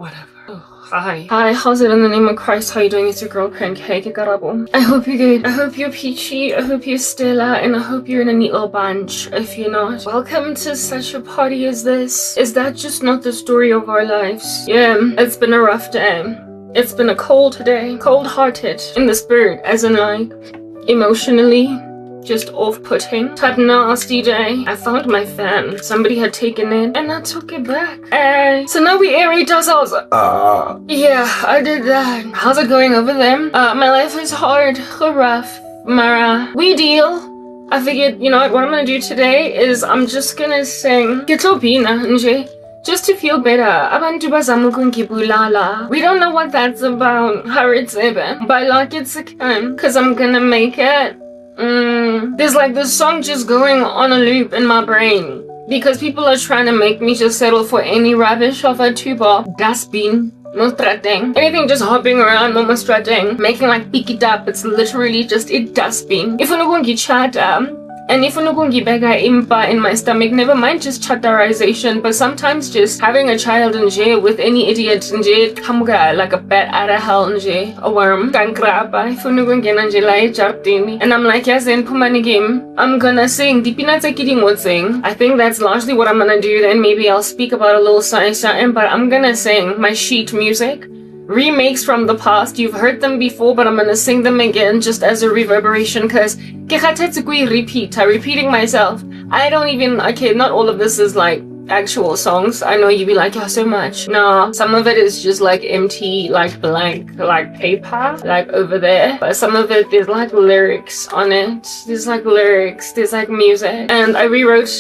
Whatever. Oh, hi, how's it in the name of Christ? How you doing? It's your girl Crankcake Garabo. I hope you're good. I hope you're peachy. I hope you're Stella, and I hope you're in a neat little bunch. If you're not, welcome to such a party as this. Is that just not the story of our lives? Yeah, it's been a rough day. It's been a cold day. Cold-hearted in the spirit, as in like emotionally. Just off-putting type nasty day. I found my fan. Somebody had taken it and I took it back. So now we aerate ourselves. Yeah, I did that. How's it going over there? My life is hard, rough, Mara. We deal. I figured, you know what I'm gonna do today is I'm just gonna sing Kitopina nje. Just to feel better. Abantu bazama ukungibulala. We don't know what that's about. Haritsebe. But like it's a can. Cause I'm gonna make it. There's like this song just going on a loop in my brain because people are trying to make me just settle for any rubbish of a tuba, dustbin, mostrating, anything just hopping around, mostrating, making like pick it up. It's literally just a dustbin. If I'm going to chat, and if I'm going to bega impa in my stomach, never mind just chatterization, but sometimes just having a child in jail with any idiot in jail, kamuga like a bat out of hell in jail, a worm, kankrapa, if I'm going to and I'm like, yes, then pumani game, I'm gonna sing. I think that's largely what I'm gonna do. Then maybe I'll speak about a little science, but I'm gonna sing my sheet music. Remakes from the past. You've heard them before, but I'm gonna sing them again just as a reverberation because repeat. I'm repeating myself. I don't even, okay, not all of this is like actual songs. I know you'd be like, yeah, so much. No, some of it is just like empty, like blank, like paper, like over there. But some of it, there's like lyrics on it. There's like lyrics, there's like music. And I rewrote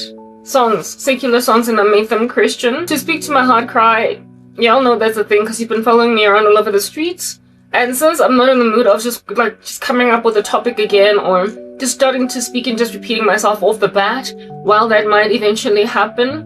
songs, secular songs, and I made them Christian to speak to my heart cry. Y'all know that's a thing because you've been following me around all over the streets. And since I'm not in the mood of just coming up with a topic again or just starting to speak and just repeating myself off the bat, while that might eventually happen,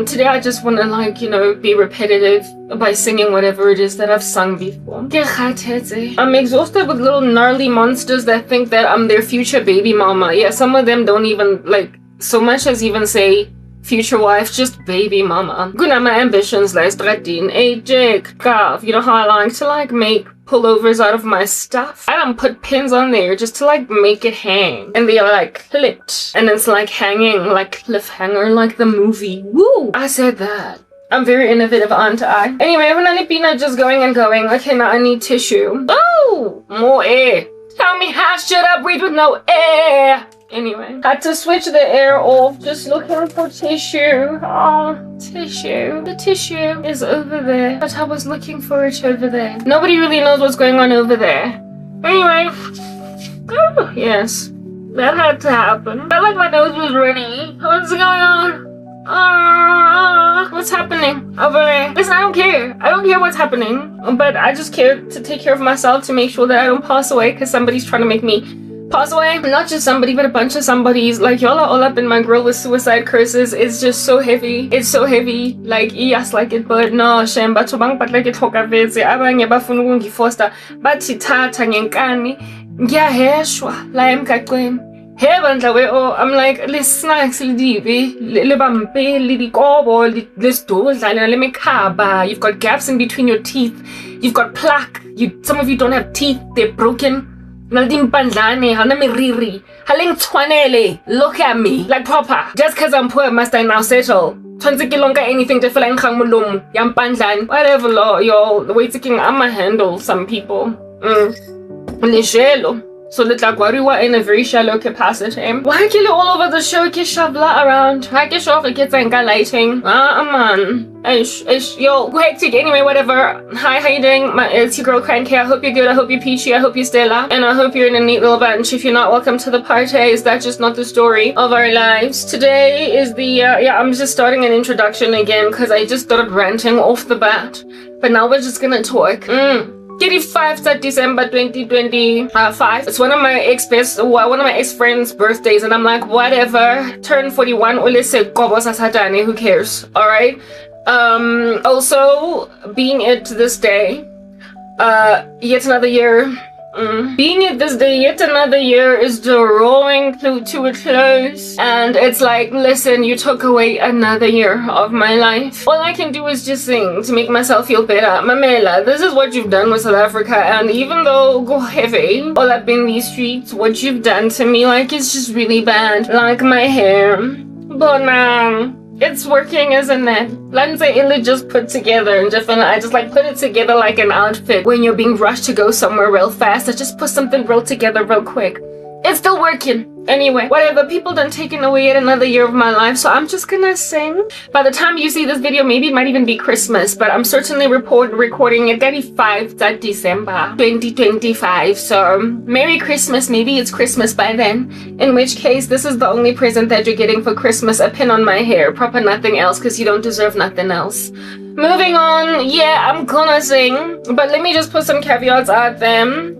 today I just want to like, you know, be repetitive by singing whatever it is that I've sung before. I'm exhausted with little gnarly monsters that think that I'm their future baby mama. Yeah, some of them don't even like so much as even say future wife, just baby mama. Good at my ambitions, like Stradin, AJ, Gav. You know how I like to like make pullovers out of my stuff? I don't put pins on there just to like make it hang. And they are like clipped. And it's like hanging, like cliffhanger, like the movie. Woo! I said that. I'm very innovative, aren't I? Anyway, I'm peanut just going and going. Okay, now I need tissue. Oh! More air. Tell me how should I breathe with no air? Anyway, had to switch the air off, just looking for tissue. Oh, tissue. The tissue is over there, but I was looking for it over there. Nobody really knows what's going on over there. Anyway, oh, yes, that had to happen. Felt like my nose was runny. What's going on? What's happening over there? Listen, I don't care. I don't care what's happening, but I just care to take care of myself to make sure that I don't pass away because somebody's trying to make me pass away. Not just somebody, but a bunch of somebodies. Like, y'all are all up in my grill with suicide curses. It's just so heavy. It's so heavy. Like, yes, like it, but no, shame. But but like it, hokaveze. Abanye bafuna ukungifosta. Bathi thatha ngenkani. Ngiyaheshwa la emgaqweni. Hey, I'm like, le snacks, le dibi, le bampe, le dikobo, le stodla, le mekhaba. You've got gaps in between your teeth. You've got plaque. Some of you don't have teeth. They're broken. Look at me, like proper. Just cause I'm poor must I now settle? Anything to feel whatever law, y'all. The way I'ma handle some people. So let Lagwariwa in a very shallow capacity. Why kill it all over the show? Kishavla around. Why get off it gets lighting? Man. Yo, go hectic. Anyway, whatever. Hi, how you doing? It's your girl Cranky. I hope you're good. I hope you're peachy. I hope you're Stella. And I hope you're in a neat little bunch. If you're not, welcome to the party. Is that just not the story of our lives? Today is the, I'm just starting an introduction again because I just started ranting off the bat. But now we're just gonna talk. 35th December 2025. It's one of my ex-friends' birthdays, and I'm like, whatever. Turn 41. Who cares? All right. Also, being it this day, yet another year Being at this day, yet another year is drawing to a close, and it's like, listen, you took away another year of my life. All I can do is just sing to make myself feel better. Mamela, this is what you've done with South Africa, and even though go heavy all up in these streets, what you've done to me, like, it's just really bad. Like my hair, but it's working, isn't it? Lanza Illa just put together and I just like put it together like an outfit when you're being rushed to go somewhere real fast. I just put something real together real quick. It's still working. Anyway, whatever, people done taken away yet another year of my life, so I'm just gonna sing. By the time you see this video, maybe it might even be Christmas, but I'm certainly recording it 5th December 2025, so Merry Christmas. Maybe it's Christmas by then, in which case this is the only present that you're getting for Christmas, a pin on my hair, proper nothing else, because you don't deserve nothing else. Moving on, yeah, I'm gonna sing, but let me just put some caveats out there.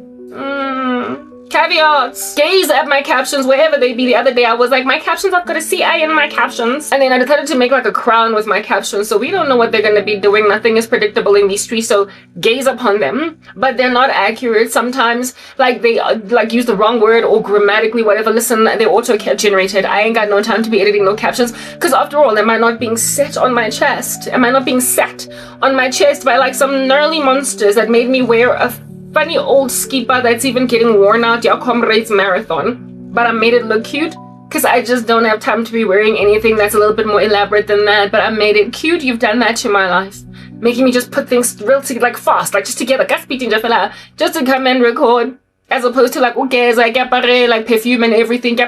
Caveats. Gaze at my captions wherever they be. The other day I was like, my captions, I've got a CI in my captions, and then I decided to make like a crown with my captions, so we don't know what they're gonna be doing. Nothing is predictable in these streets, so gaze upon them, but they're not accurate. Sometimes like they like use the wrong word or grammatically whatever. Listen, they're auto generated. I ain't got no time to be editing no captions, because after all, am I not being set on my chest? Am I not being sat on my chest by like some gnarly monsters that made me wear a funny old skipper that's even getting worn out, your comrades marathon, but I made it look cute because I just don't have time to be wearing anything that's a little bit more elaborate than that, but I made it cute. You've done that to my life, making me just put things real like fast, like just together, just to come and record, as opposed to like, okay, like perfume and everything,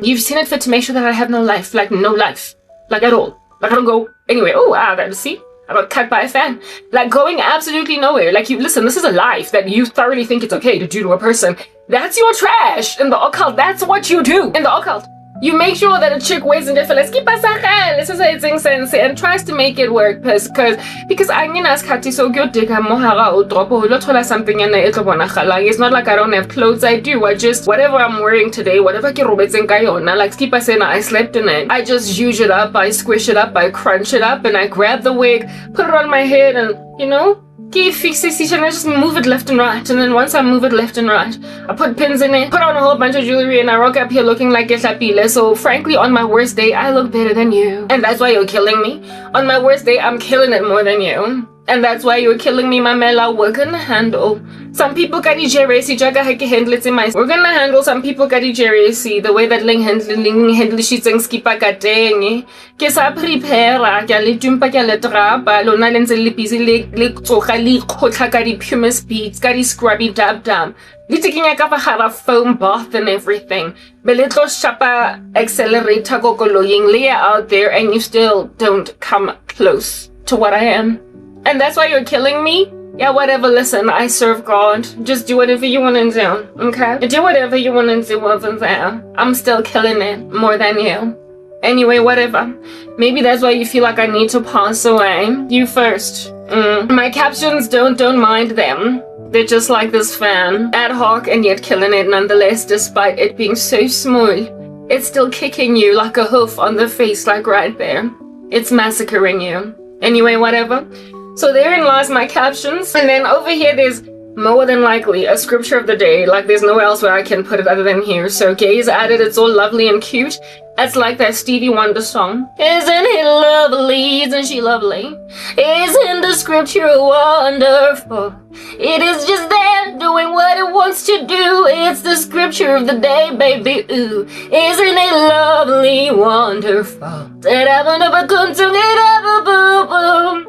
you've seen it fit to make sure that I have no life, like no life, like at all, like I don't go anywhere. Oh, that see, I got cut by a fan. Like going absolutely nowhere. Like, you listen, this is a life that you thoroughly think it's okay to do to a person. That's your trash in the occult. That's what you do in the occult. You make sure that a chick waits and and tries to make it work because I'm gonna ask Kati, so good dig something and like, it's not like I don't have clothes. I do. I just, whatever I'm wearing today, whatever like Skipa saying, I slept in it, I just use it up, I squish it up, I crunch it up, and I grab the wig, put it on my head, and you know, fix it, and I just move it left and right. And then once I move it left and right, I put pins in it, put on a whole bunch of jewelry, and I rock up here looking like a Tlapile. So frankly, on my worst day, I look better than you, and that's why you're killing me. On my worst day, I'm killing it more than you, and that's why you're killing me, Mamela. We're gonna handle some people kadi JRC jaga hake handle it in my. We're gonna handle some people kadi JRC the way that ling handle sheets and skipa kateng. Ke sa prepare ke le tumpa ke le trapa lona le ntse le busy le tsoga le khotla ka di pumice beads ka di scrubby dab le taking a ka fa foam bath and everything, but le tlo shapa accelerator go koloying lay out there, and you still don't come close to what I am. And that's why you're killing me? Yeah, whatever, listen, I serve God. Just do whatever you want to do, okay? Do whatever you want to do over there. I'm still killing it more than you. Anyway, whatever. Maybe that's why you feel like I need to pass away. You first. My captions, don't mind them. They're just like this fan. Ad hoc and yet killing it nonetheless, despite it being so small. It's still kicking you like a hoof on the face, like right there. It's massacring you. Anyway, whatever. So therein lies my captions, and then over here there's more than likely a scripture of the day. Like there's nowhere else where I can put it other than here. So gaze at it, it's all lovely and cute. That's like that Stevie Wonder song. Isn't it lovely? Isn't she lovely? Isn't the scripture wonderful? It is just there doing what it wants to do. It's the scripture of the day, baby. Ooh, isn't it lovely, wonderful?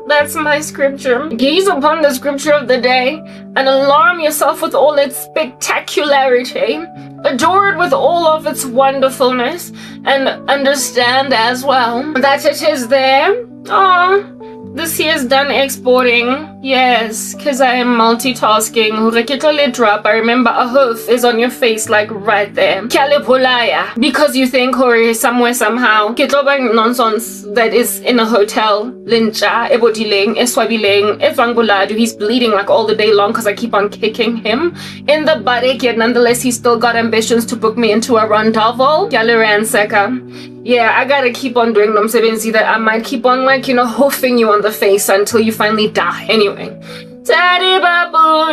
That's my scripture. Gaze upon the scripture of the day and alarm yourself with all its spectacularity. Adore it with all of its wonderfulness, and understand as well that it is there. Oh, this here is done exporting. Yes, because I am multitasking. I remember a hoof is on your face, like right there. Because you think or somewhere somehow. Nonsense that is in a hotel. Lincha, ebotileng, eswabileng, eswanguladu. He's bleeding like all the day long because I keep on kicking him in the butt, yet nonetheless he's still got ambitions to book me into a rendezvous. Yeah, I gotta keep on doing them. So that I might keep on, like, you know, hoofing you on the face until you finally die. Anyway, Teddy babu.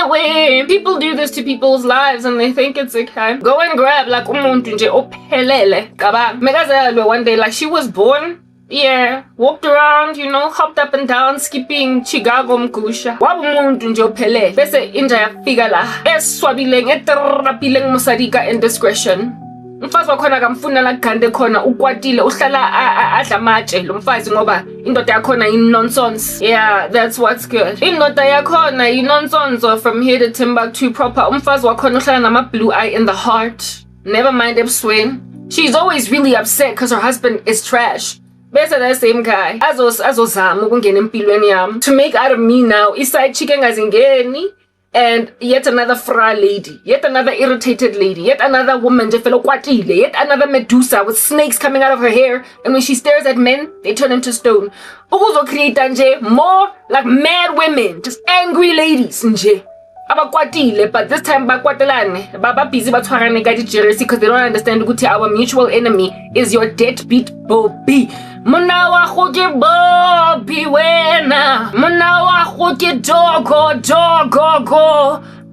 Wait. People do this to people's lives and they think it's okay. Go and grab like umuntu nje ophelele. Megazalwe one day like she was born. Yeah, walked around, you know, hopped up and down, skipping Chicago mgusha. Wabumuntu nje ophelele. Bese inja yafika la. Eswabileng etrapileng musadika indiscretion. Umfazi wakhona akamfunela gande khona ukwatile uhlala adla amatshe lo mfazi ngoba indoda yakhona nonsense. Yeah, that's what's good. Indoda yakhona nonsense from here to Timbuktu proper. Umfazi wakhona uhlala nama blue eye in the heart. Never mind ebusweni. She's always really upset because her husband is trash. Bese that same guy azozama ukungena empilweni yami to make out of me now iside chick engazingeni. And yet another fra lady, yet another irritated lady, yet another woman, yet another Medusa with snakes coming out of her hair. And when she stares at men, they turn into stone. Uzo create more like mad women, just angry ladies. But this time bakwatelane, baba busy batwarane gadi jealousy because they don't understand ukuthi our mutual enemy is your deadbeat Bobby. Munawa khoke Bobby wena. Munawa khoke dogo.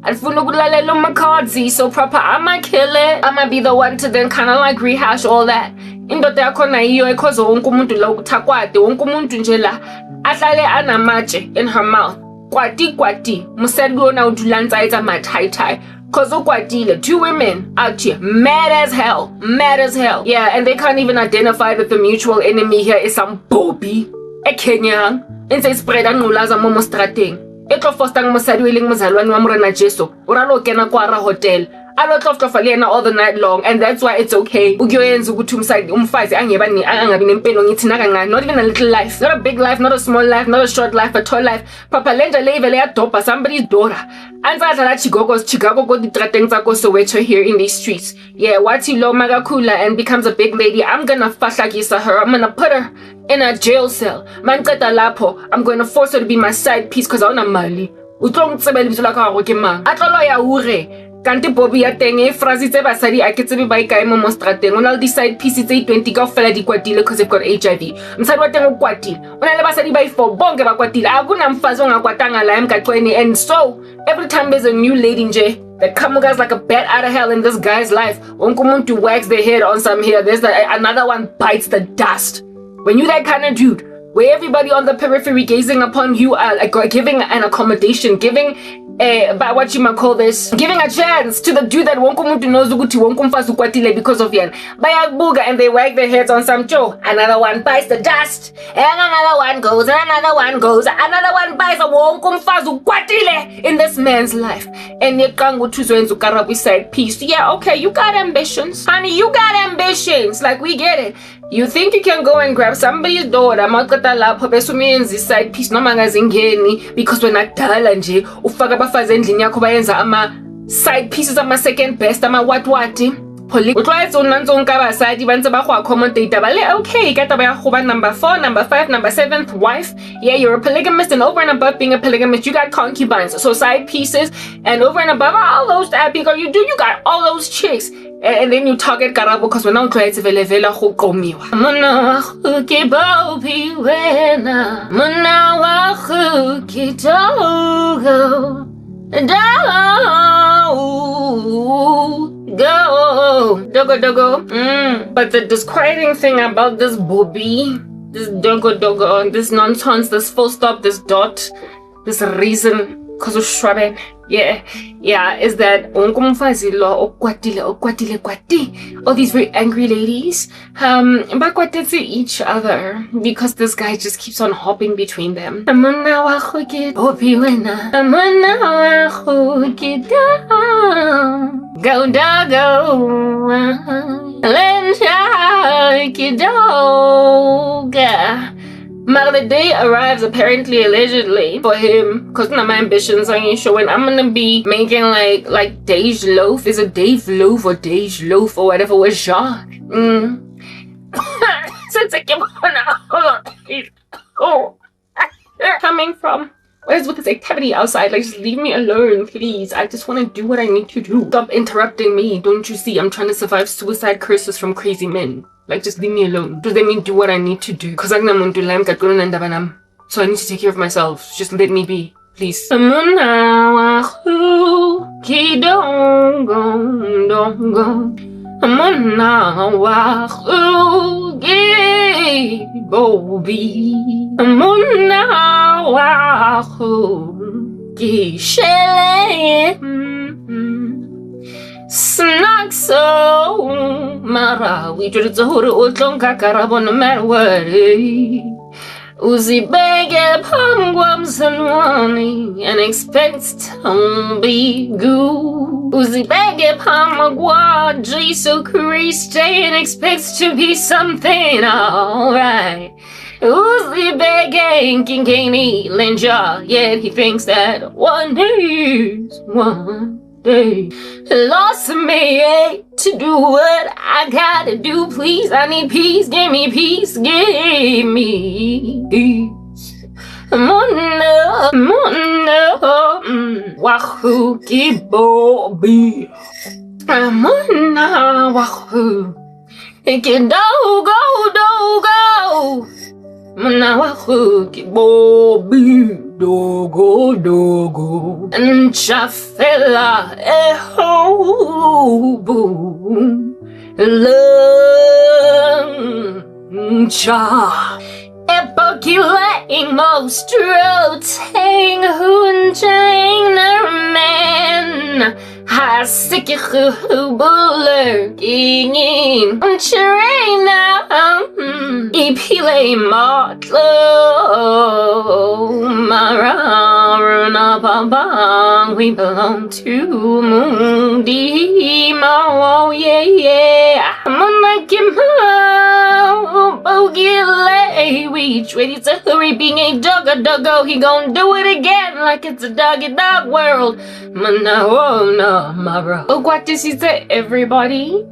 Alfuna ukulalela umakhazi so proper I'ma kill it. I'ma be the one to then kind of like rehash all that. Indoda yakhona iyo because wonke umuntu la ukuthakwade wonke umuntu nje la ahlale anamatshe in her mouth. Kwati musadona udulanza ita matai cause ukwatile 2 women out here mad as hell. Yeah, and they can't even identify that the mutual enemy here is some Bobby Kenya and say spread anulaza momo strateng etlo fostang musadi weling muzalwane wa morena Jesu uralo kena kwara hotel all the night long, and that's why it's okay. Not even a little life, not a big life, not a small life, not a short life, a tall life. Papa Lenja Levele Dopa, somebody's daughter. And Chicago go the Soweto here in these streets. Yeah, Wati Lo Magakula and becomes a big lady. I'm gonna fasagisa her. I'm gonna put her in a jail cell. Mankata Lapo. I'm gonna force her to be my side piece because I want mali. Utlong tsebele bitso la ka go ke mang. Atlolo ya ure. Kanti Bobby ya teng e frasi tse basadi a ke tsebe ba ikae mo strateng ona le decide pieces tse 20 ka fela di kwatile because they've got HIV. Msadi wa teng o kwatile ona le basadi ba ifo bonke ba kwatile akuna mfazi ongakwatanga la emgaqweni. And so every time there's a new lady nje that comes like a bat out of hell in this guy's life, wonke umuntu wags their head on some here, there's another one bites the dust. When you that kind of dude where everybody on the periphery gazing upon you are like giving an accommodation, giving what you might call this, giving a chance to the dude that won't come to know because of yan. Bayabuga and they wag their heads on some Joe. Another one bites the dust, and another one goes, and another one goes, another one bites a wonkumfazu kwatile in this man's life. And yet kangu tuzo we side piece. Yeah, okay, you got ambitions. Honey, you got ambitions. Like we get it. You think you can go and grab somebody's daughter, side piece no magazine because we're not nje ufaka abafazi endlini yakho bayenza ama side pieces ama second best ama what utlwaetse unantso nka basadi bantse ba go accommodate ba le okay ka taba ya go ba number 4, number 5, number 7th wife. Yeah, you're a polygamist, and over and above being a polygamist you got concubines, so side pieces, and over and above all those that because you got all those chicks. And then you target Karabo because we're not trying to vela go qomiwa. Mona wa go ke Bobby wena. Mona wa go ke dogo. Dogo. But the disquieting thing about this Bobby, this dogo, this nonsense, this full stop, this dot, this reason, cause of shrubben. Yeah, is that all these very angry ladies bakwatetse each other because this guy just keeps on hopping between them. Go dogo. But the day arrives apparently allegedly for him because my ambitions ain't showing. I'm gonna be making like Dej Loaf. Is it Dave Loaf or Dej Loaf or whatever was Jacques? Since I came on coming from. is with this activity outside? Like, just leave me alone, please. I just want to do what I need to do. Stop interrupting me. Don't you see? I'm trying to survive suicide curses from crazy men. Like, just leave me alone. Just let me do what I need to do. Because I'm going to do so I need to take care of myself. Just let me be. Please. Snack so mara we do the whole karabo no matter what. Uzi bege pangwams and money and expects to be good. Uzi bege pamagwa Jesus Christ and expects to be something alright. Uzi bege kinkini lenja, yet he thinks that one day is one day. Lost me to do what I gotta do, please. I need peace, give me peace, give me peace. Mona, wahoo, kibobi. Mona, wahoo. It can go. Mona, wahoo, kibobi. Dogo and chafela boom luncha epokulating most rotating hunching man hasiki lurking in Chirena ipile motlo mararuna bambang we belong to Mundi oh yeah Monakimo bogile we ready to hurry being a doggo he gon' do it again like it's a doggy dog world mana oh no mara oh what is it everybody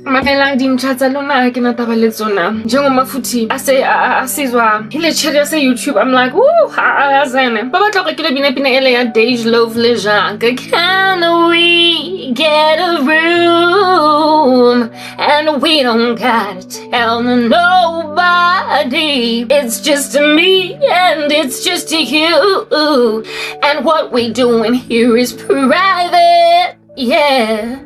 Mafelang dimchatsa lona ke nataba le tsona njengoma futhi asizwa ile channel se YouTube. I'm like woo azana ba batla go ke le bina ele ya Dej Love Leja. Can we get a room and we don't gotta tell nobody, it's just me and it's just you and what we doing here is private. Yeah,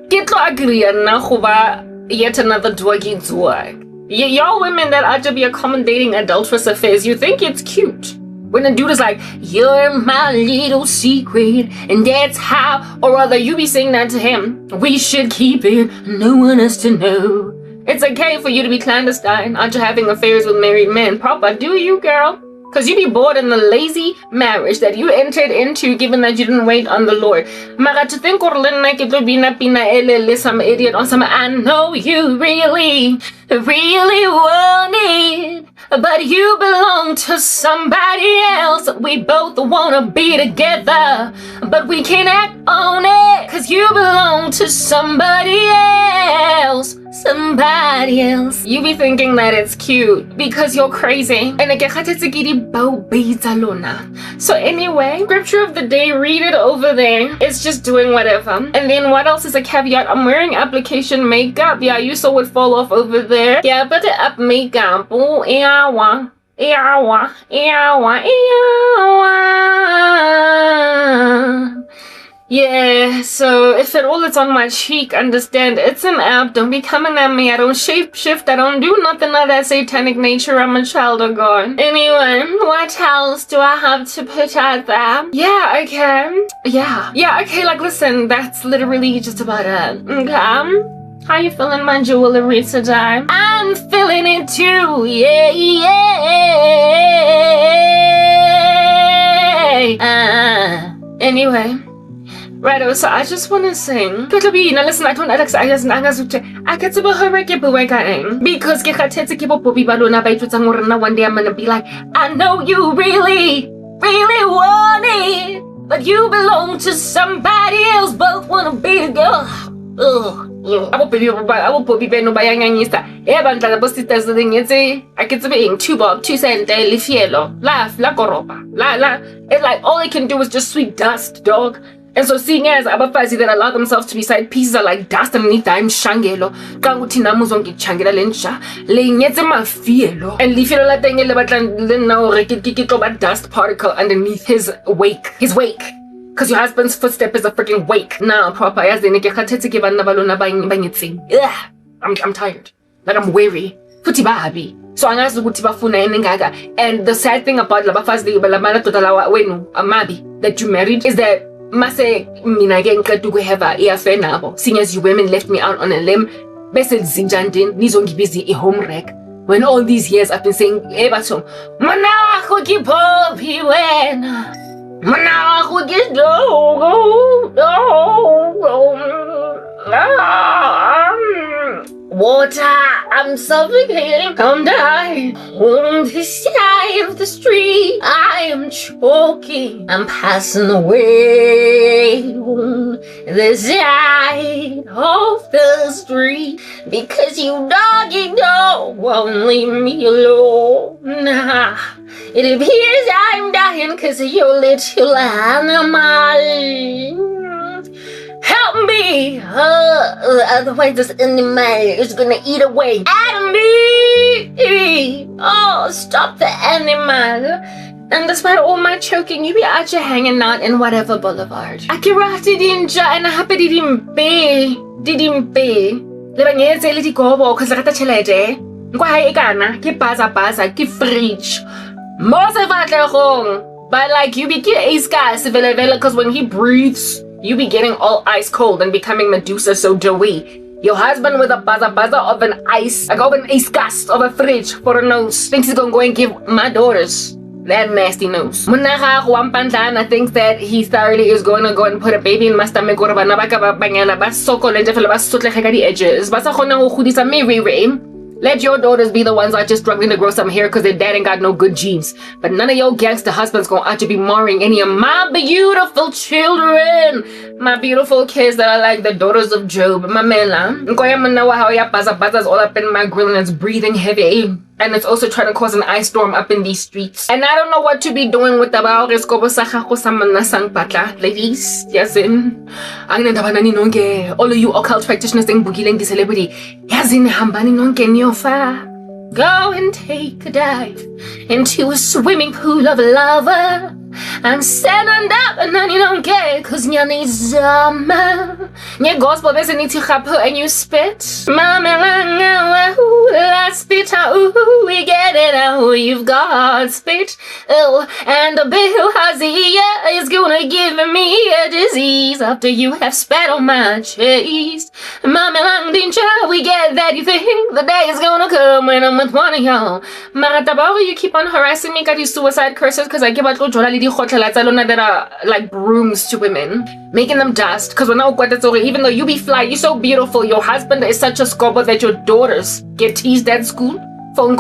get agree na goba yet another druggy drug. Y'all women that are to be accommodating adulterous affairs, you think it's cute when a dude is like, you're my little secret, and that's how, or rather you be saying that to him, we should keep it, no one has to know. It's okay for you to be clandestine, aren't you having affairs with married men? Proper, do you, girl? Because you be bored in the lazy marriage that you entered into, given that you didn't wait on the Lord. Mara to think or like it would be some idiot or some. I know you really want it, but you belong to somebody else. We both wanna be together, but we can't act on it, cause you belong to somebody else. You be thinking that it's cute because you're crazy. So anyway, scripture of the day, read it over there. It's just doing whatever. And then what else is a caveat? I'm wearing application makeup. Yeah, you saw it fall off over there. Yeah, but the up makeup. Oh, yeah, so if at all it's on my cheek, understand it's an app. Don't be coming at me. I don't shape shift. I don't do nothing of that satanic nature. I'm a child of God. Anyway, what else do I have to put out there? Yeah, okay. Yeah, okay, like listen, that's literally just about it. Okay. How you feeling, my jewelry today? I'm feeling it too. Yeah. Anyway. Right, so I just want to sing. Listen, I don't Alex. I get to be her because one day I'm gonna be like, I know you really want it, but you belong to somebody else. Both wanna be together. Ugh. abo baby beno ba yanganyisa bantla bo sisters ding yetse a ke tsebe eng 2 bob 2 cent le fielo la koropa la it's like all they can do is just sweep dust, dog. And so seeing as abafazi that allow themselves to be side pieces are like dust underneath I'm shangelo kanguthi namuzongi changela lenja le nyetse mafielo and lifelo la teng le batlang le nna hore ke tloba dust particle underneath his wake because your husband's footstep is a freaking wake now proper yazini ke khathetse ke banna ba lona ba nyetseng. I'm tired, like I'm weary futhi babi so angazi ukuthi bafuna yini ngaka. And the sad thing about labafazi balamadoda lawa wenu amabi that you married is that mase mina ke ngiqeda ukuhava iaffair nabo seeing as you women left me out on a limb bese zinjandini nizongibiza i-home wreck when all these years I've been saying batho mona wakho ke phophi wena mona wakho ke dogo water, I'm suffocating, I'm dying on the side of the street. I am choking, I'm passing away on the side of the street because you doggy dog won't leave me alone. It appears I'm dying because of your little animal. Help me! Otherwise this animal is gonna eat away at me! Oh, stop the animal. And despite all my choking, you be out here hanging out in whatever boulevard. Akira didinja and happy didimpe. Lebangetse le digobo cause rata chelete. Nkwa hai ikana, ki baza, ki fridge. Mose vatlehong. But like you be ki ace gas cause when he breathes, you be getting all ice cold and becoming Medusa so doughy. Your husband with a baza of an ice, like of an ice cast of a fridge for a nose, thinks he's gonna go and give my daughters that nasty nose. Munaha Juan Pantana thinks that he thoroughly is going to go and put a baby in my stomach or edges. Let your daughters be the ones out just struggling to grow some hair because their dad ain't got no good genes. But none of your gangster husbands gonna out to be marrying any of my beautiful children. My beautiful kids that are like the daughters of Job. Mamela. Baza's all up in my grill and it's breathing heavy. And it's also trying to cause an ice storm up in these streets. And I don't know what to be doing with the ladies. Yasin. All of you occult practitioners think bugileng the celebrity. Yasin hambani nonke nyofa. Go and take a dive into a swimming pool of lava. I'm standing up and then you don't get cause nyani zama. Nye gospel bese niti chapo and you spit. Mama la spit out. We get it out. You've got spit. Oh, and the bill Hazia is gonna give me a disease after you have spat on my chest. Mama lang dincha, we get that you think the day is gonna come when I'm with one of y'all. Maratabaru, you keep on harassing me, got these suicide curses because I give out that are like brooms to women, making them dust. Because even though you be fly, you so beautiful, your husband is such a scobo that your daughters get teased at school. You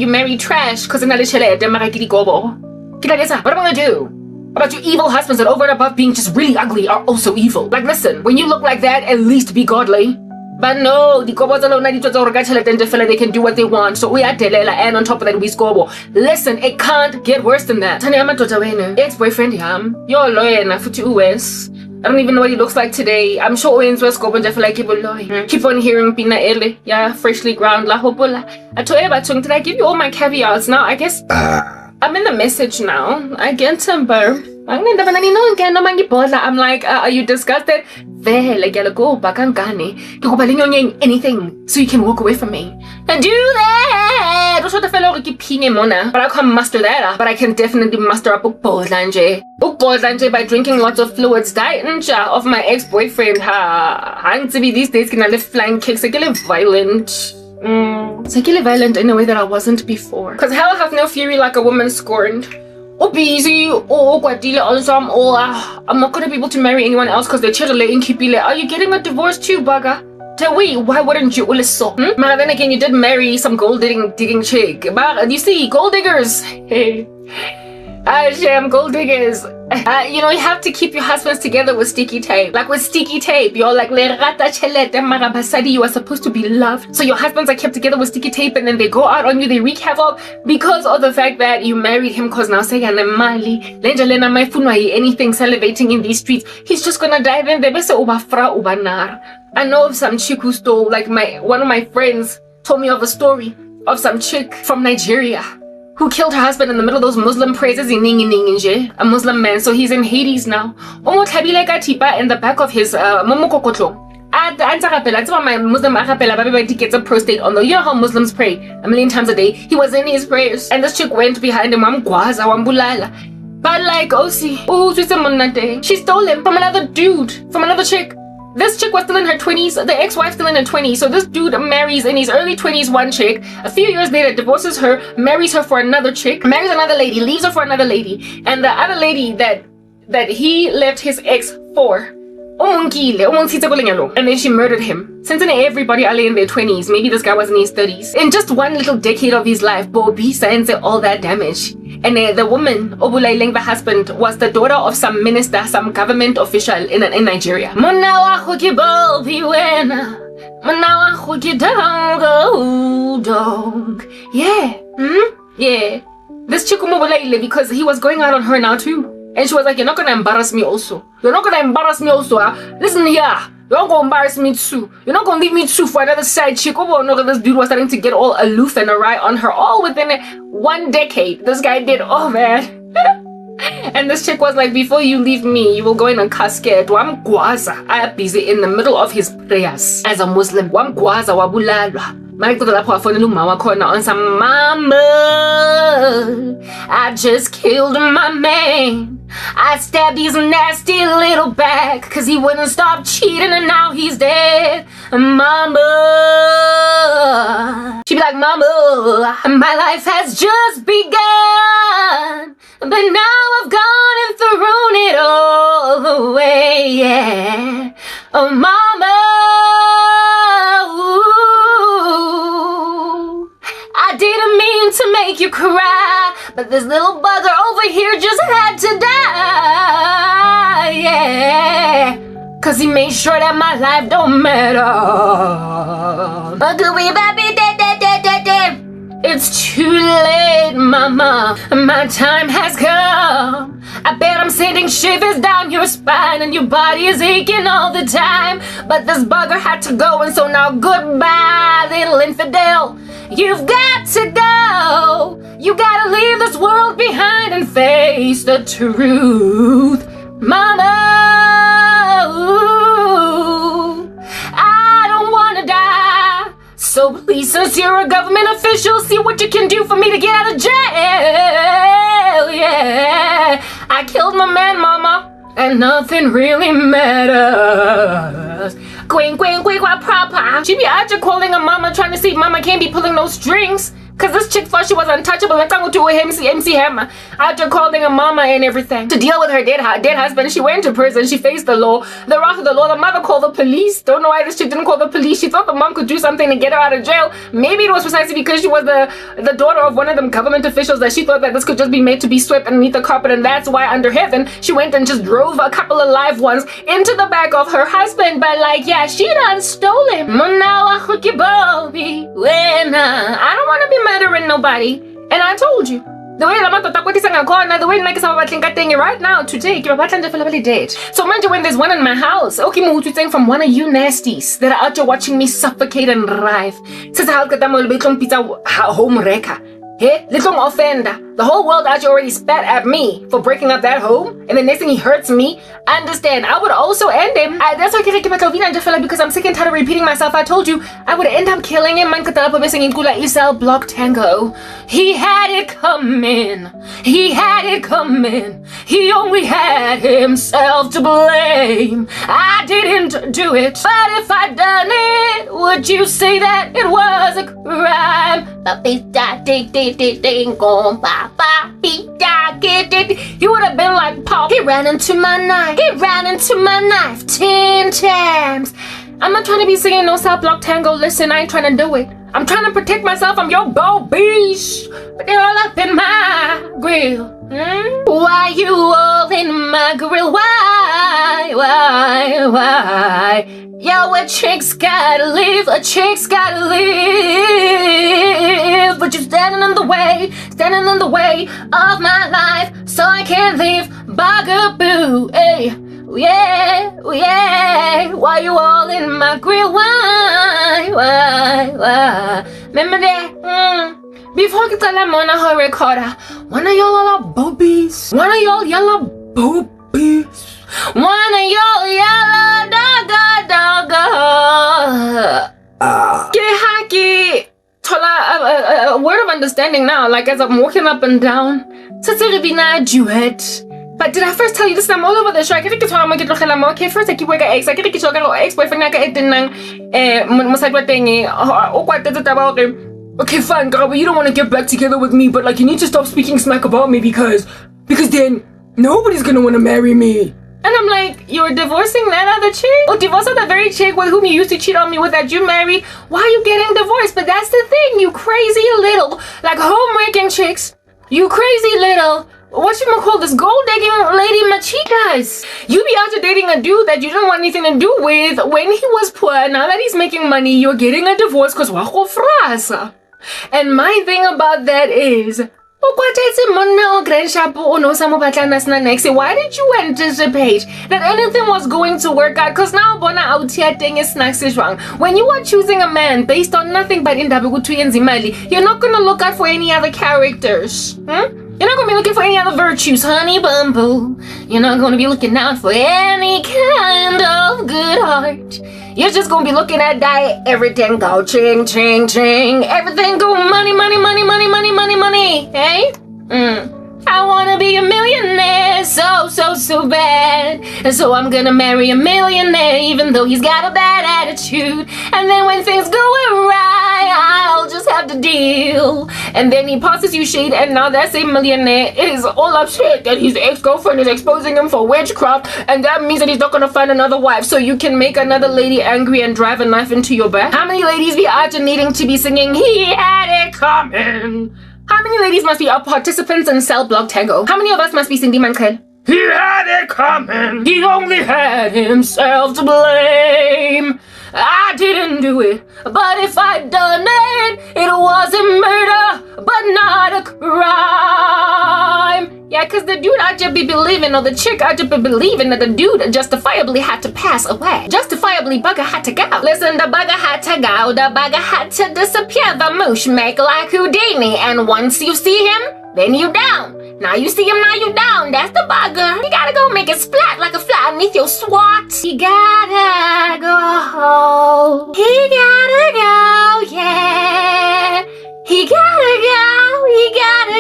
marry trash because what am I gonna do about you evil husbands that over and above being just really ugly are also evil? Like listen, when you look like that, at least be godly. But no, they can do what they want. So we are delela, and on top of that, we score. Listen, it can't get worse than that. Ex-boyfriend, you're a lawyer na futhi US. I don't even know what he looks like today. I'm sure Owens was going to feel like keep on hearing Pina Ele. Yeah, freshly ground la hopola. I told you about did I give you all my caveats? Now I guess I'm in the message now. I get some burp. I'm like, are you disgusted? Anything so you can walk away from me. And do that. But I can't muster that. But I can definitely muster up by drinking lots of fluids, diet of my ex-boyfriend. These days can I live flying kicks, I get violent. Violent in a way that I wasn't before. Because hell have no fury like a woman scorned. Busy, I'm not gonna be able to marry anyone else because they're children. Are you getting a divorce too, Baga? Why wouldn't you? But then again, you did marry some gold digging chick. But you see, gold diggers. Gold diggers. You know, you have to keep your husbands together with sticky tape. Like with sticky tape, you're like, you are supposed to be loved. So your husbands are kept together with sticky tape and then they go out on you, they wreak havoc because of the fact that you married him because now say anything salivating in these streets. He's just gonna die then. I know of some chick who stole, like one of my friends told me of a story of some chick from Nigeria who killed her husband in the middle of those Muslim praises in a Muslim man. So he's in Hades now. In the back of his momokokotlo. My Muslim gets a prostate on the, you know how Muslims pray a million times a day. He was in his prayers and this chick went behind him. But like, she stole him from another dude, from another chick. This chick was still in her 20s, the ex-wife still in her 20s. So this dude marries in his early 20s one chick. A few years later, divorces her, marries her for another chick, marries another lady, leaves her for another lady. And the other lady that he left his ex for, and then she murdered him. Since then, everybody are in their 20s. Maybe this guy was in his 30s. In just one little decade of his life, Bobby signs all that damage. And the woman, the husband, was the daughter of some minister, some government official in Nigeria. Yeah. Yeah. This chick because he was going out on her now too. And she was like, you're not gonna embarrass me also. You're not gonna embarrass me also, huh? Listen here. You're not gonna embarrass me too. You're not gonna leave me too for another side chick. Oh no, this dude was starting to get all aloof and awry on her all within 1 decade. This guy did, oh man. And this chick was like, before you leave me, you will go in a casket. Wam gwaza. I am busy in the middle of his prayers as a Muslim. Wam gwaza wabulalwa. On some mama, I just killed my man. I stabbed his nasty little back cause he wouldn't stop cheating and now he's dead. Mama, she be like, mama, my life has just begun, but now I've gone and thrown it all away, yeah. Oh mama, I didn't mean to make you cry, but this little bugger over here just had to die, yeah. Cause he made sure that my life don't matter. But could we baby dead? It's too late, mama. My time has come. I bet I'm sending shivers down your spine and your body is aching all the time. But this bugger had to go and so now goodbye, little infidel. You've got to go. You gotta leave this world behind and face the truth. Mama, ooh, I don't wanna die. So please, since you're a government official, see what you can do for me to get out of jail, yeah. I killed my man, mama, and nothing really matters. Queen, papa. She be out there calling her mama, trying to see if mama can't be pulling those strings. Cause this chick thought she was untouchable. Like I'm to a MC Hammer. Out there calling her mama and everything. To deal with her dead husband, she went to prison. She faced the law. The wrath of the law. The mother called the police. Don't know why this chick didn't call the police. She thought the mom could do something to get her out of jail. Maybe it was precisely because she was the daughter of one of them government officials that she thought that this could just be made to be swept underneath the carpet, and that's why under heaven she went and just drove a couple of live ones into the back of her husband. But like, yeah, she done stole him. I don't want to be murdering nobody. And I told you, the way I'm the way right now today, dead. So mind you, when there's one in my house, okay, from one of you nasties that are out there watching me suffocate and writhe. Says home wrecker. Hey, little offender. The whole world out here already spat at me for breaking up that home, and the next thing he hurts me. Understand, I would also end him. That's why I can't because I'm sick and tired of repeating myself. I told you I would end up killing him. Isel block tango. He had it coming. He had it coming. He only had himself to blame. I didn't do it, but if I'd done it, would you say that it was a crime? He would have been like Paul. He ran into my knife. He ran into my knife 10 times. I'm not trying to be singing no South Block Tango. Listen, I ain't trying to do it. I'm trying to protect myself from your bow beach. But they're all up in my grill. Why you all in my grill? Why? Yo, a chick's gotta live, a chick's gotta live. But you're standing in the way of my life, so I can't live. Bugaboo, hey. Yeah. Why you all in my grill? Why? Remember that? Before I get mona her recorder, one of y'all are boobies. One of y'all yellow boobies. One of y'all yellow dogga. Haki. A word of understanding now, like as I'm walking up and down. Satsiribina duet. But did I first tell you this? I'm all over the show. I can't okay, first I keep working ex. I can't get ex-boyfriend. I can't okay, fine, girl, but you don't want to get back together with me, but like you need to stop speaking smack about me because then nobody's gonna want to marry me. And I'm like, you're divorcing that other chick? Or divorcing the very chick with whom you used to cheat on me with that you married? Why are you getting divorced? But that's the thing, you crazy little, like home-wrecking chicks. You crazy little, whatchamacall this gold-digging lady machitas. You be out there dating a dude that you didn't want anything to do with when he was poor. Now that he's making money, you're getting a divorce because wago frasa. And my thing about that is, why did you anticipate that anything was going to work out? Because now bona out here thing is snacks is wrong. When you are choosing a man based on nothing but you're not gonna look out for any other characters. You're not gonna be looking for any other virtues, honey bum boo. You're not gonna be looking out for any kind of good heart. You're just gonna be looking at diet, everything go ching, everything go money, hey? I wanna be a millionaire so bad. And so I'm gonna marry a millionaire even though he's got a bad attitude. And then when things go awry, I'll just have to deal. And then he passes you shade and now that same millionaire is all upset that his ex-girlfriend is exposing him for witchcraft, and that means that he's not gonna find another wife, so you can make another lady angry and drive a knife into your back. How many ladies be out there needing to be singing, he had it coming? How many ladies must be our participants in Cell Block Tango? How many of us must be Cindy Mankel? He had it coming. He only had himself to blame. I didn't do it, but if I'd done it, it was a murder, but not a crime. Yeah, because the dude I just be believing, or the chick I just be believing that the dude justifiably had to pass away. Justifiably, bugger had to go. Listen, the bugger had to go, the bugger had to disappear. The moosh make like Houdini, and once you see him, then you down. Now you see him, now you down. That's the bugger. You gotta go make it splat like a fly underneath your swat. He gotta go. He gotta go, yeah. He gotta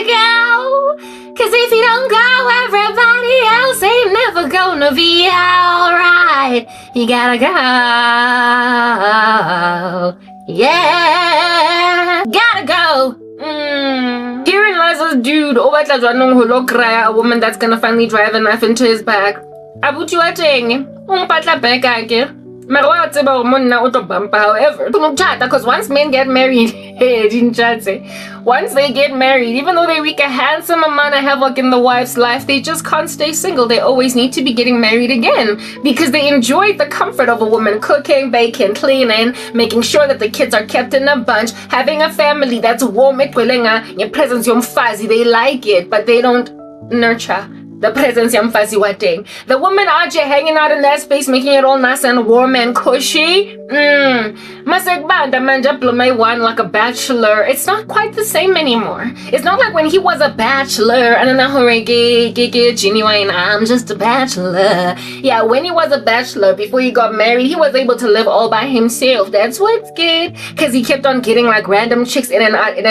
go. Cause if he don't go, everybody else ain't never gonna be alright. He gotta go. Yeah. Gotta go. Herein lies this dude, a woman that's gonna finally drive a knife into his back. Abuti wa teng, umpatla back ake. However, because once men get married, once they get married, even though they wreak a handsome amount of havoc in the wife's life, they just can't stay single. They always need to be getting married again because they enjoy the comfort of a woman cooking, baking, cleaning, making sure that the kids are kept in a bunch, having a family that's warm, your presence, they like it, but they don't nurture the presence yamfazi wating. The women out here hanging out in that space, making it all nice and warm and cushy. Masekbanda manja plume one like a bachelor. It's not quite the same anymore. It's not like when he was a bachelor and genuine, I'm just a bachelor. Yeah, when he was a bachelor, before he got married, he was able to live all by himself. That's what's good. Cause he kept on getting like random chicks in and out. At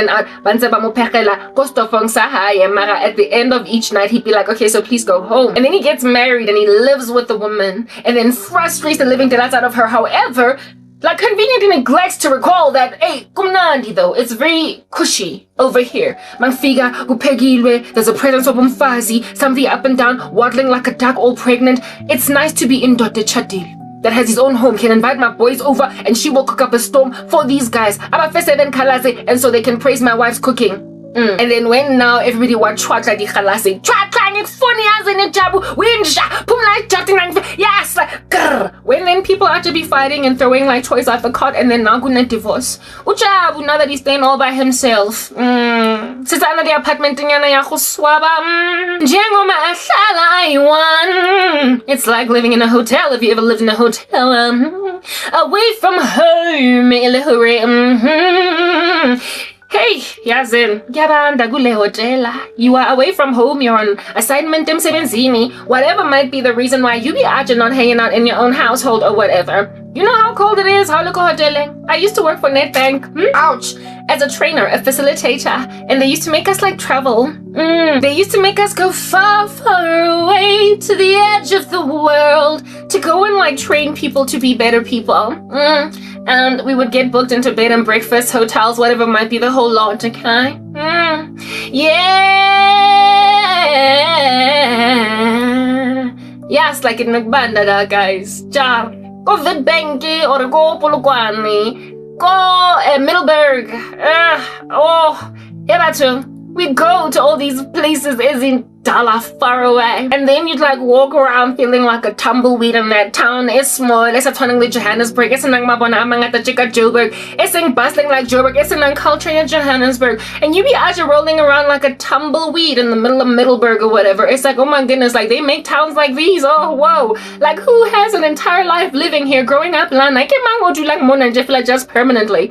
the end of each night, he'd be like, okay, so please go home. And then he gets married and he lives with the woman and then frustrates the living daylights out of her. However, like conveniently neglects to recall that, hey, kumnandi though, it's very cushy over here. Manfiga, upegilwe, there's a presence of umfazi, something up and down, waddling like a duck all pregnant. It's nice to be in Dote Chadil that has his own home, can invite my boys over and she will cook up a storm for these guys. I'm a 7 kalaze and so they can praise my wife's cooking. And then when now everybody watch chwatla di khalasi, chwatla ngit funny as in a jabu, winja, pum like jutting like yes, like grr. When then people are to be fighting and throwing like toys off the cot, and then now gonna divorce. Ujabu now that he's staying all by himself. Sisana the apartment nyana ya khuswaba. Jengoma ahlala iwan. It's like living in a hotel if you ever lived in a hotel. Away from home, Hey, Yazin, Yabanda Gule Hotela. You are away from home, you're on assignment Dimsebenzini, whatever might be the reason why you be not hanging out in your own household or whatever. You know how cold it is, how local hoteling. I used to work for Netbank. Ouch. As a trainer, a facilitator, and they used to make us like travel. They used to make us go far, far away to the edge of the world to go and like train people to be better people. And we would get booked into bed and breakfast, hotels, whatever might be the whole lot, okay? Yeah. Yes, like in Nagbanda, guys. Jar. Go Vidbanki or go Polokwane. Go Middleburg. We'd go to all these places as in Dala far away. And then you'd like walk around feeling like a tumbleweed in that town. It's small. It's a turning like Johannesburg. It's in Joburg. It's in bustling like Joburg. It's in culture in Johannesburg. And you be out rolling around like a tumbleweed in the middle of Middleburg or whatever. It's like, oh my goodness, like they make towns like these. Oh, whoa. Like who has an entire life living here, growing up? I can't do like more than just permanently.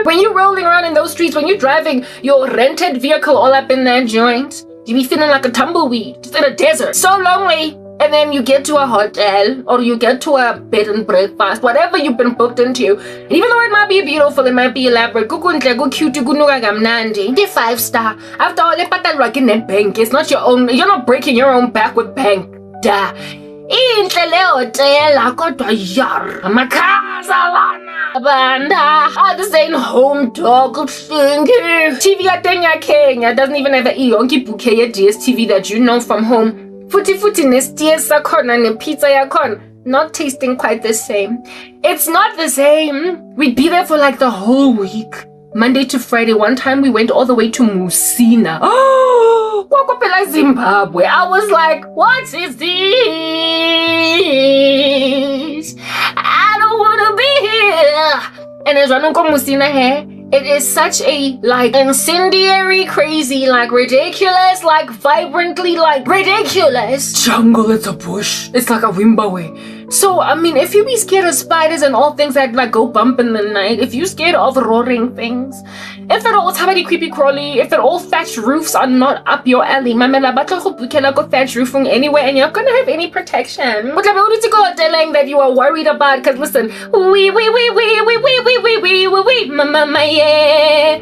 When you're rolling around in those streets, when you're driving your rented vehicle all up in that joint, you be feeling like a tumbleweed, just in a desert. So lonely. And then you get to a hotel or you get to a bed and breakfast, whatever you've been booked into. And even though it might be beautiful, it might be elaborate, go cute, the 5-star. After all, like in that bank, it's not your own, you're not breaking your own back with bank. Duh. Inhle le hotel kodwa yar amakhaza lana banda this ain't home dog thingy. TV ya Kenya doesn't even have a yonke bouquet ya DSTV that you know from home. Futi nestiers sakhona ne pizza yakhona not tasting quite the same. It's not the same. We'd be there for like the whole week. Monday to Friday. One time we went all the way to Musina. Oh, Zimbabwe. I was like, what is this? I don't want to be here. And as Musina here, it is such a like incendiary, crazy, like ridiculous, like vibrantly, like ridiculous jungle. It's a bush. It's like a Wimbawe. So, I mean, if you be scared of spiders and all things that like go bump in the night, if you're scared of roaring things, if at all somebody creepy crawly, if at all thatched roofs are not up your alley, mamela batla go bukela go thatched roofing anywhere and you're not gonna have any protection. But like to go telling that you are worried about, because listen, we mama yeah, we mama yeah,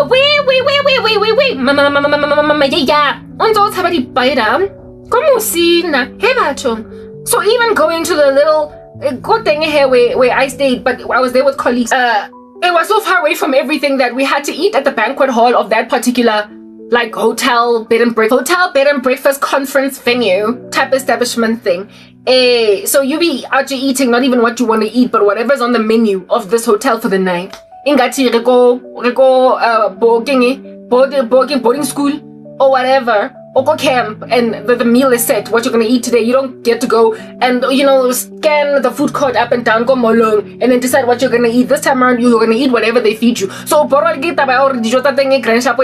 we mama yeah. Until somebody bite so even going to the little good thing here where I stayed, but I was there with colleagues, it was so far away from everything that we had to eat at the banquet hall of that particular like hotel bed and breakfast conference venue type establishment thing. So you be out eating not even what you want to eat, but whatever's on the menu of this hotel for the night. Ingati boarding school or whatever, or go camp, and the meal is set, what you're gonna eat today. You don't get to go and, you know, scan the food court up and down, go molong, and then decide what you're gonna eat. This time around, you're gonna eat whatever they feed you. So, it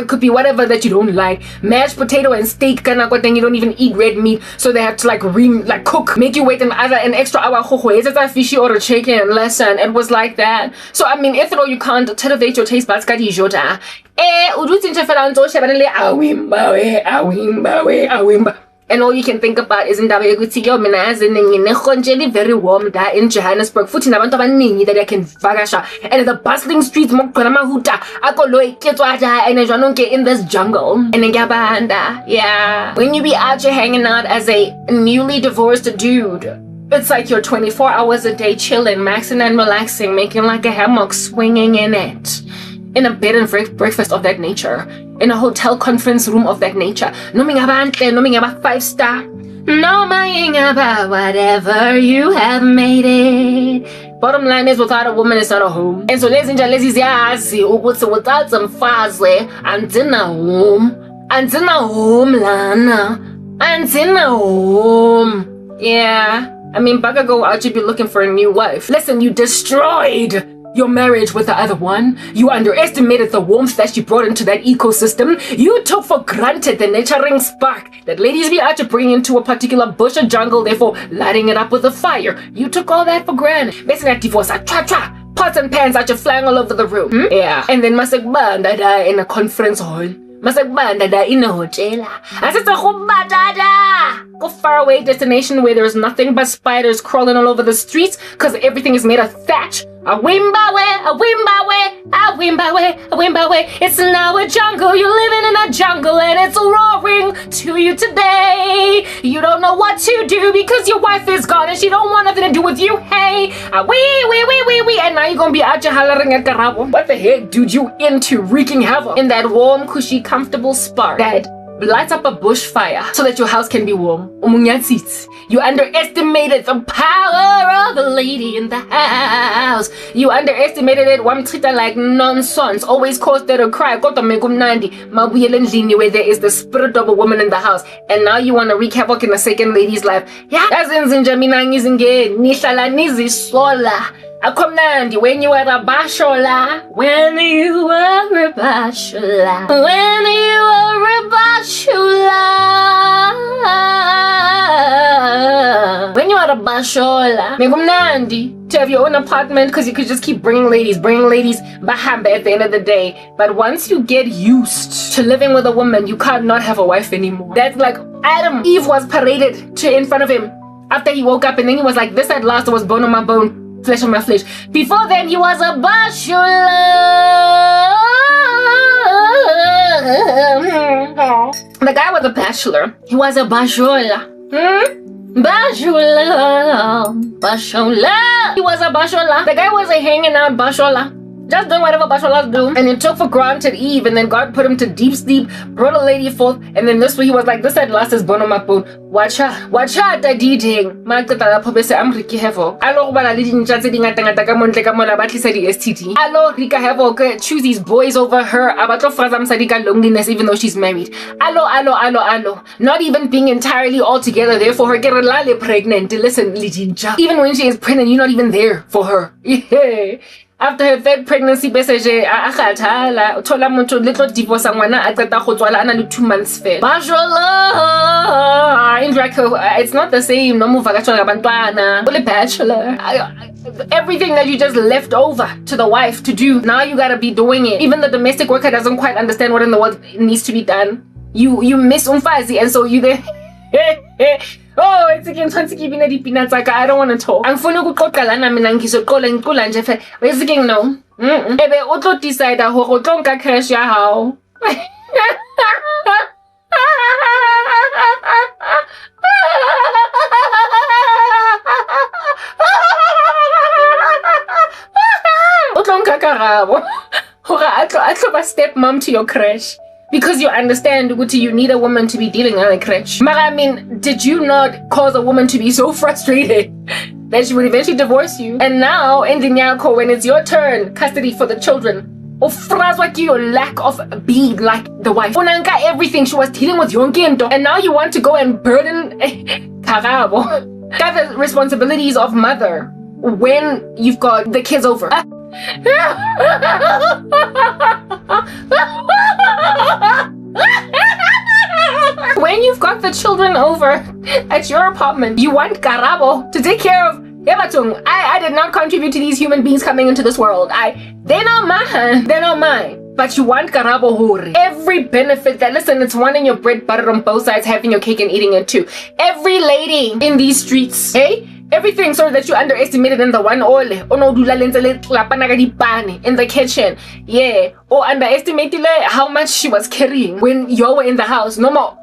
could be whatever that you don't like. Mashed potato and steak, you don't even eat red meat, so they have to like cook, make you wait an extra hour, is it a fishy or a chicken lesson? It was like that. So, I mean, if at all you can't elevate your taste buds, and all you can think about is indaba yokuthi yo mina yazi nginekhonjeli very warm da in Johannesburg futhi nabantu abaningi that I can vakasha, and the bustling streets mokugcwala amahuta akolo iketswa ja and jwanonke in this jungle. And ngiyabanda, yeah, when you be out here hanging out as a newly divorced dude, it's like you're 24 hours a day chilling, maxing and relaxing, making like a hammock, swinging in it, in a bed and breakfast of that nature, in a hotel conference room of that nature. Noming about 5-star. No, about whatever you have made it. bottom line is without a woman it's not a home. And so lezi ziyazi ukuthi without umfazi andina home lana. Andina home. Yeah. I mean, back ago, I'd be looking for a new wife. Listen, you destroyed your marriage with the other one. You underestimated the warmth that you brought into that ecosystem. You took for granted the nurturing spark that ladies be out to bring into a particular bush or jungle, therefore lighting it up with a fire. You took all that for granted. Basically, that divorce, pots and pans out, you flying all over the room. Yeah. And then masakbanda in a conference hall. Masakbanda in a hotel. Go far away destination where there's nothing but spiders crawling all over the streets because everything is made of thatch. A wimbawe. It's now a jungle. You're living in a jungle and it's roaring to you today. You don't know what to do because your wife is gone and she don't want nothing to do with you. Hey, wee. And now you're gonna be out here hollering at Karabo. What the heck, dude? You into wreaking havoc in that warm, cushy, comfortable spark that lights up a bushfire so that your house can be warm. You underestimated the power of the lady in the house. You underestimated it. Wamtrita like nonsense. Always caused her to cry. Where there is the spirit of a woman in the house. And now you want to wreak havoc in a second lady's life. Yeah. Akomnandi when you are a bashola. When you are a bashola. When you are a bashola. When you are a bashola. Megumnandi to have your own apartment because you could just keep bringing ladies bahamba at the end of the day. But once you get used to living with a woman, you can't not have a wife anymore. That's like Eve was paraded to in front of him after he woke up and then he was like, this at last was bone on my bone, flesh on my flesh. Before then, he was a bachelor. The guy was a bachelor. He was a bachelor. Bachelor. He was a bachelor. The guy was a hanging out bachelor. Just doing whatever bachelors do. And he took for granted Eve, and then God put him to deep sleep, brought a lady forth, and then this way he was like, this at last is bone on my bone. Watch out, the dating. I'm Ricky Hevo. Allo, Rika Hevo, choose these boys over her. Loneliness, even though she's married. Allo. Not even being entirely all together there for her. Get pregnant. Listen, even when she is pregnant, you're not even there for her. Yeah. After her third pregnancy, basically, little divorce and 2 months fed. It's not the same. No move only bachelor. Everything that you just left over to the wife to do, now you gotta be doing it. Even the domestic worker doesn't quite understand what in the world needs to be done. You miss umfazi, and so you there. Oh, it's again 20 kibina di peanuts. Like, I don't want to talk. I'm fully good. Kalana minankiso calling Kulanjefe. It's again no. Ebe otlo decide a ho tonka crash ya how. Otlonka karabo. Hora atlo stepmom to your crash. Because you understand, you need a woman to be dealing on a crash. But I mean, did you not cause a woman to be so frustrated that she would eventually divorce you? And now, in the Nyako, when it's your turn, custody for the children, your lack of being like the wife. Everything she was dealing with Yonkiento. And now you want to go and burden Karabo. Got the responsibilities of mother when you've got the kids over. When you've got the children over at your apartment, you want Karabo to take care of Ebatung. I did not contribute to these human beings coming into this world. They're not mine. They're not mine. But you want Karabo Hori. Every benefit that, listen, it's wanting your bread buttered on both sides, having your cake and eating it too. Every lady in these streets, hey? Everything, sorry, that you underestimated in the one ole. In the kitchen. Yeah. Or underestimated how much she was carrying when you were in the house. No more.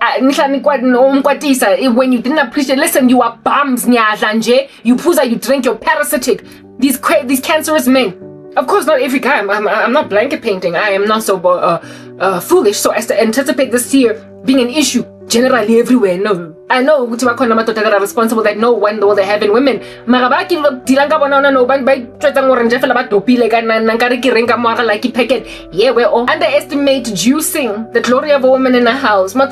When you didn't appreciate, listen, you are bums. You puza, you drink, you're parasitic. These cancerous men. Of course, not every guy. I'm not blanket painting. I am not so foolish so as to anticipate this here being an issue generally everywhere, no. I know that are responsible that no one will they have in women. Like yeah, we all underestimate juicing the glory of a woman in a house. Get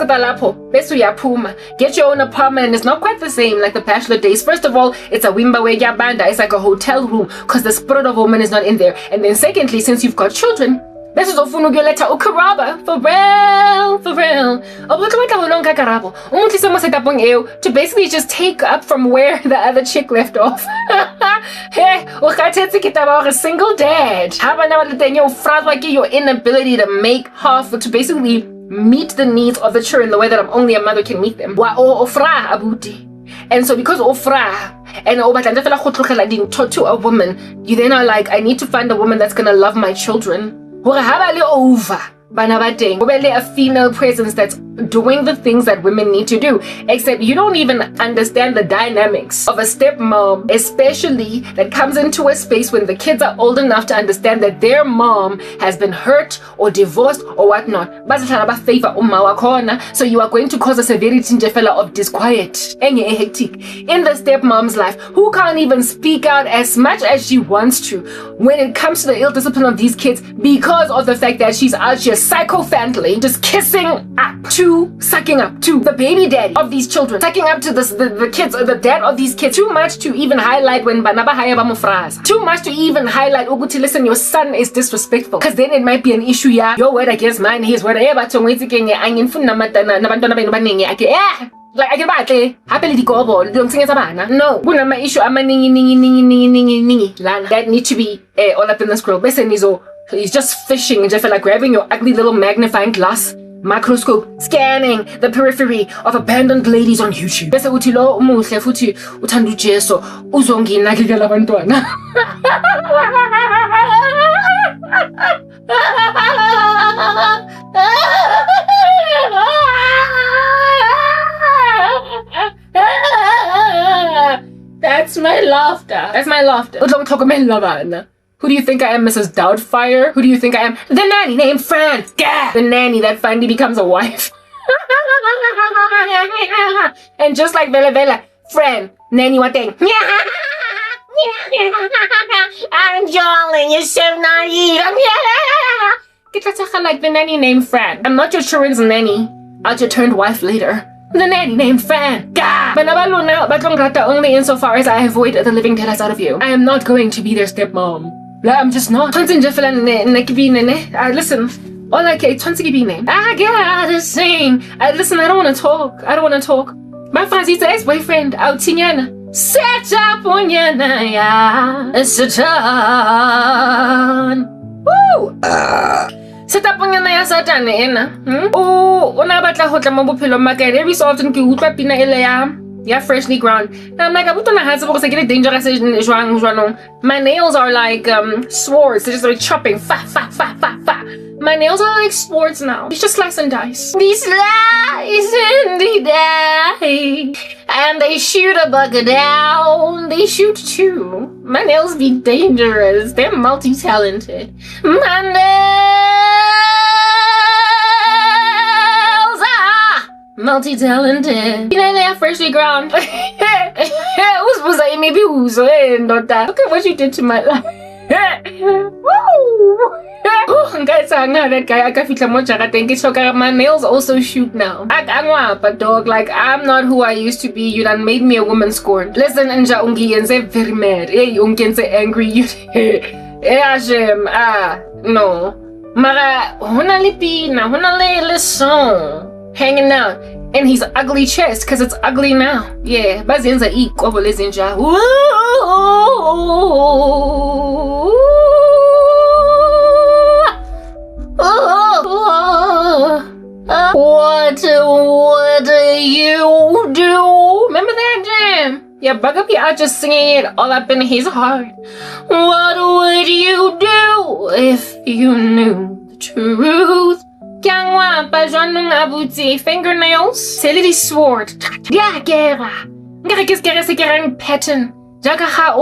your own apartment. It's not quite the same like the bachelor days. First of all, it's a wimba where banda. It's like a hotel room because the spirit of a woman is not in there. And then secondly, since you've got children, this is ofunu letter ukaraba for real. To basically just take up from where the other chick left off. Hey, a single dad. Your inability to make half to basically meet the needs of the children the way that only a mother can meet them. And so because ofra and to a woman, you then are like, I need to find a woman that's gonna love my children. Over a female presence that's doing the things that women need to do, except you don't even understand the dynamics of a stepmom, especially that comes into a space when the kids are old enough to understand that their mom has been hurt or divorced or whatnot. So you are going to cause a severity of disquiet in the stepmom's life, who can't even speak out as much as she wants to when it comes to the ill discipline of these kids because of the fact that she's out here psychophantly just kissing up to, sucking up to the baby daddy of these children, sucking up to the kids, or the dad of these kids. Too much to even highlight when banaba haya bamufras. Too much to even highlight ukuthi, listen, your son is disrespectful, because then it might be an issue. Yeah, your word against mine, his word. Like I can buy it. Happily the gobo. Don't sing as a man. No. Una issue that need to be all up in the scroll. He's just fishing and just like grabbing your ugly little magnifying glass microscope, scanning the periphery of abandoned ladies on YouTube. Bese uthi lo umuhle futhi uthanda uJesu uzonginakekela abantwana. That's my laughter. That's my laughter. Who do you think I am, Mrs. Doubtfire? Who do you think I am? The nanny named Fran. Gah! The nanny that finally becomes a wife. And just like Vela, Fran, nanny what thing? I'm Jolene, you're so naive. Get like the nanny named Fran. I'm not your children's nanny. I'll just turned wife later. The nanny named Fran. Gah! Only insofar as I avoid the living daylights out of you. I am not going to be their stepmom. I'm just not. Listen, all I can I gotta sing. Listen, I don't want to talk. My friend's ex-boyfriend out Tinyana. Set up on ya, Satan. Woo! Set up on ya, Satan. Oh, una batla hotla mo bophelo makere. Every so often ke utlwa pina ele ya freshly ground. And I'm like, I get dangerous. My nails are like swords. They're just like chopping. Fa. My nails are like swords now. It's just slice and dice. They slice and they die. And they shoot a bugger down. They shoot two. My nails be dangerous. They're multi-talented. My nails are multi-talented. They are freshly ground. Look at what you did to my life. That guy, my nails also shoot now. But dog, like, I'm not who I used to be. You done made me a woman scorned. Listen, Nja Ungiyense very mad. Hey, Ungiyense angry. You no. Mara, honale song hanging out in his ugly chest, cause it's ugly now. Yeah, bazenza ikobo lezinja. What do you do? Remember that jam? Yeah, Bugger be out just singing it all up in his heart. What would you do if you knew the truth? Fingernails, Celity sword. Pattern. Jagaha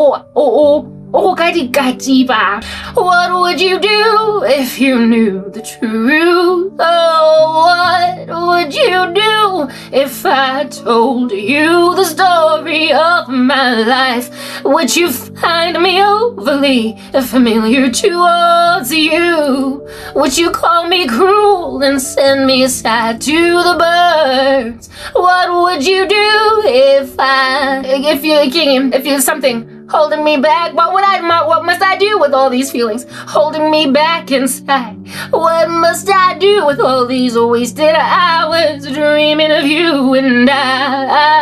Oh, kati-kati-ba. What would you do if you knew the truth? Oh, what would you do if I told you the story of my life? Would you find me overly familiar towards you? Would you call me cruel and send me aside to the birds? What would you do if you're something holding me back? What must I do with all these feelings holding me back inside? What must I do with all these wasted hours dreaming of you and I?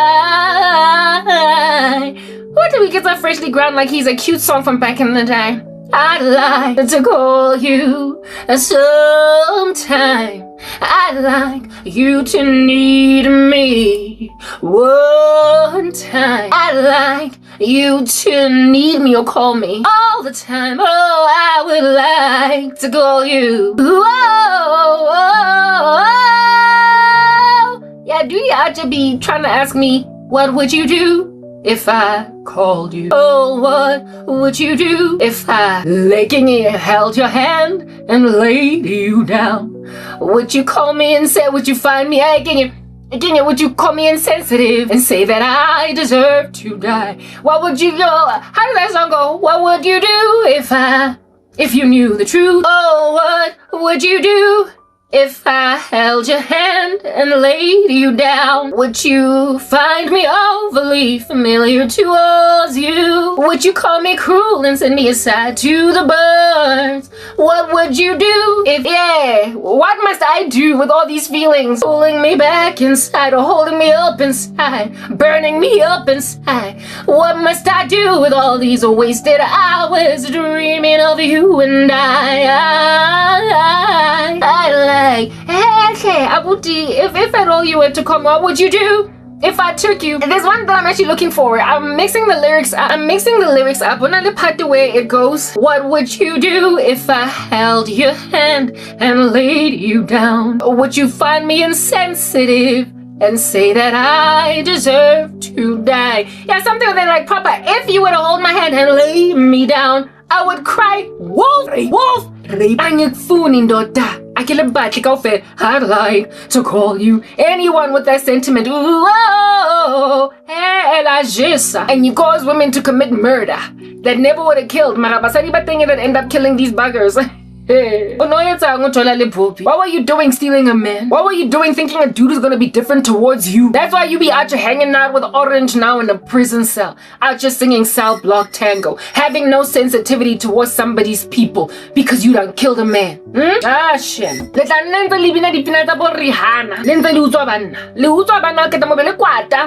What do we get so freshly ground like he's a cute song from back in the day? I'd like to call you sometime. I'd like you to need me one time. I'd like you to need me or call me all the time. Oh, I would like to call you. Yeah, do you have to be trying to ask me, what would you do if I called you? Oh, what would you do if I held your hand and laid you down? Would you call me and say, would you find me again? Would you call me insensitive and say that I deserve to die? What would you go? How does that song go? What would you do if you knew the truth? Oh, what would you do if I held your hand and laid you down? Would you find me overly familiar towards you? Would you call me cruel and send me aside to the birds? What would you do what must I do with all these feelings pulling me back inside or holding me up inside, burning me up inside? What must I do with all these wasted hours dreaming of you and I like, hey, Abuti, if at all you were to come, what would you do if I took you? There's one that I'm actually looking for. I'm mixing the lyrics up. When I look at the way it goes, what would you do if I held your hand and laid you down? Would you find me insensitive and say that I deserve to die? Yeah, something like Papa, if you were to hold my hand and lay me down, I would cry, wolf, wolf. I'd like to call you anyone with that sentiment. And you cause women to commit murder that never would have killed. That end up killing these buggers. What were you doing stealing a man? What were you doing thinking a dude is gonna be different towards you? That's why you be out here hanging out with Orange now in a prison cell, out here singing cell block tango, having no sensitivity towards somebody's people because you done killed a man. Ah, shit.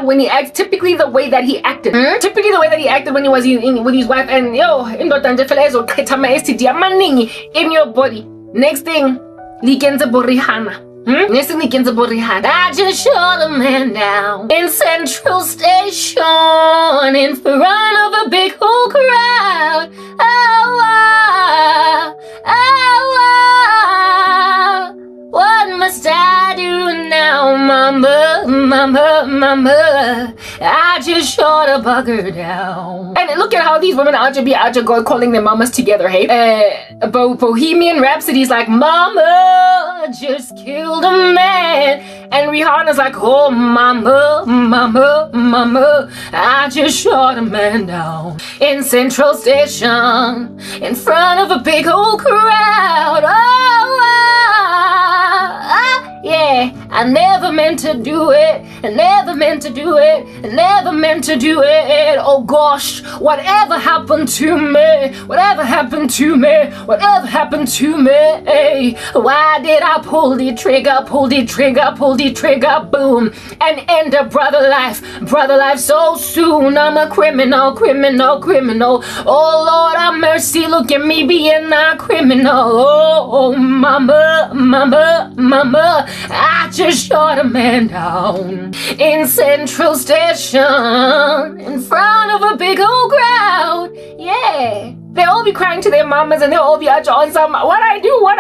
When he acts typically the way that he acted. Typically the way that he acted when he was with his wife and in your body. Next thing, likenza borihana. Next thing, likenza borihana. I just shot a man down in Central Station in front of a big whole crowd. What must I do now, mama? I just shot a bugger down. And look at how these women are just calling their mamas together, hey? Bohemian Rhapsody's like, mama just killed a man. And Rihanna's like, oh, mama, I just shot a man down in Central Station in front of a big old crowd. Yeah, I never meant to do it. Oh gosh, whatever happened to me? Why did I pull the trigger, boom, and end a brother life so soon? I'm a criminal. Oh Lord have mercy, look at me being a criminal. Oh, mama, I just shot a man down in Central Station in front of a big old crowd. Yeah, they'll all be crying to their mamas and they'll all be on some, what I do. What?